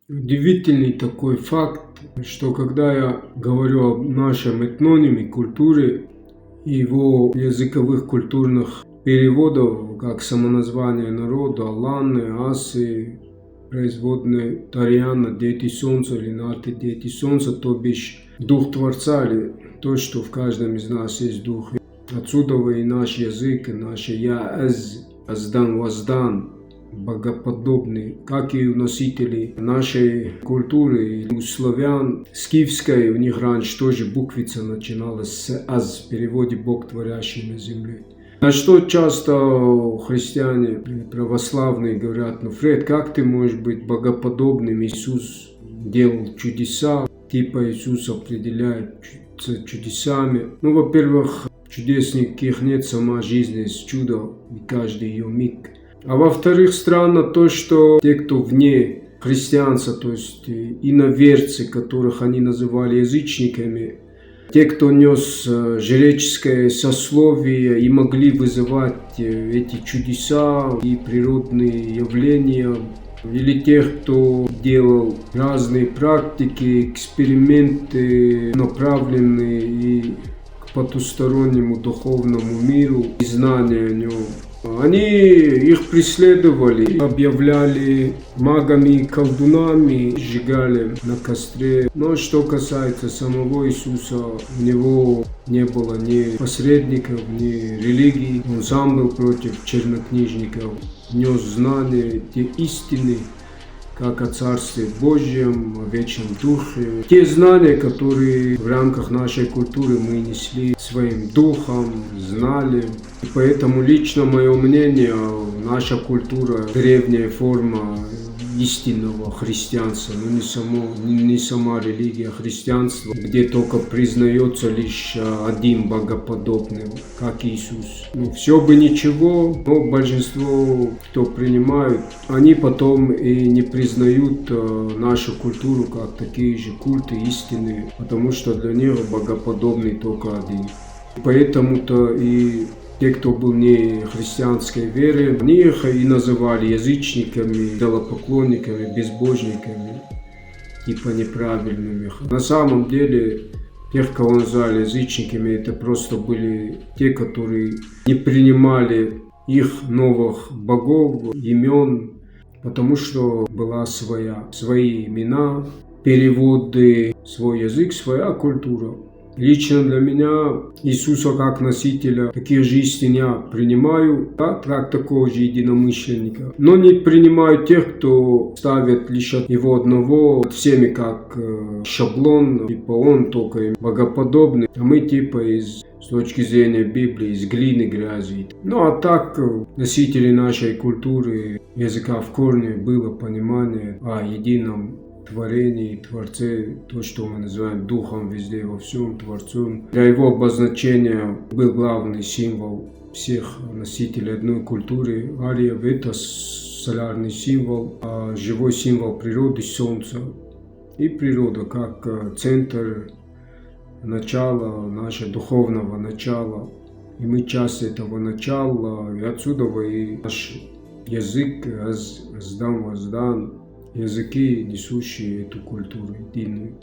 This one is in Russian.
Удивительный такой факт, что когда я говорю о нашем этнониме, культуре, его языковых культурных переводов, как самоназвание народа, Аланы, Асы, производные Тарьяна, дети солнца или Наты, дети солнца, то бишь дух Творца или то, что в каждом из нас есть дух. Отсюда и наш язык, и наше «Я Аздан Воздан», богоподобный, как и у носителей нашей культуры, у славян, скифской, у них раньше тоже буквица начиналась с «аз», в переводе «Бог, творящий на земле». На что часто христиане православные говорят: ну, Фред, как ты можешь быть богоподобным? Иисус делал чудеса, типа Иисус определяется чудесами. Ну, во-первых, чудес никаких нет, сама жизнь есть чудо, и каждый ее миг. А во-вторых, странно то, что те, кто вне христианства, то есть иноверцы, которых они называли язычниками, те, кто нес жреческое сословие и могли вызывать эти чудеса и природные явления, или тех, кто делал разные практики, эксперименты, направленные и к потустороннему духовному миру, и знания о нем. Они их преследовали, объявляли магами и колдунами, сжигали на костре. Но что касается самого Иисуса, у него не было ни посредников, ни религии. Он сам был против чернокнижников, нес знания, те истины, как о Царстве Божьем, о Вечном Духе. Те знания, которые в рамках нашей культуры мы несли своим духом, знали. И поэтому лично мое мнение, наша культура – древняя форма истинного христианства, но не сама религия христианства, где только признается лишь один богоподобный, как Иисус. Ну, все бы ничего, но большинство, кто принимают, они потом и не признают нашу культуру как такие же культы истинные, потому что для них богоподобный только один. Поэтому-то и те, кто был не христианской веры, они их и называли язычниками, идолопоклонниками, безбожниками, типа неправильными. На самом деле, тех, кого назвали язычниками, это просто были те, которые не принимали их новых богов, имен, потому что была свои имена, переводы, свой язык, своя культура. Лично для меня Иисуса как носителя таких же истин я принимаю, как такого же единомышленника. Но не принимаю тех, кто ставит лишь от его одного всеми как шаблон, типа он только богоподобный, а мы типа с точки зрения Библии из глины, грязи. Ну а так носители нашей культуры, языка в корне было понимание о едином творении, Творце, то, что мы называем Духом везде, во всем, Творцом. Для его обозначения был главный символ всех носителей одной культуры. Ариев – это солярный символ, а живой символ природы – Солнце. И природа как центр, начало, наше духовного начала. И мы часть этого начала, и отсюда и наш язык, Аздан Воздан, языки, несущие эту культуру единую.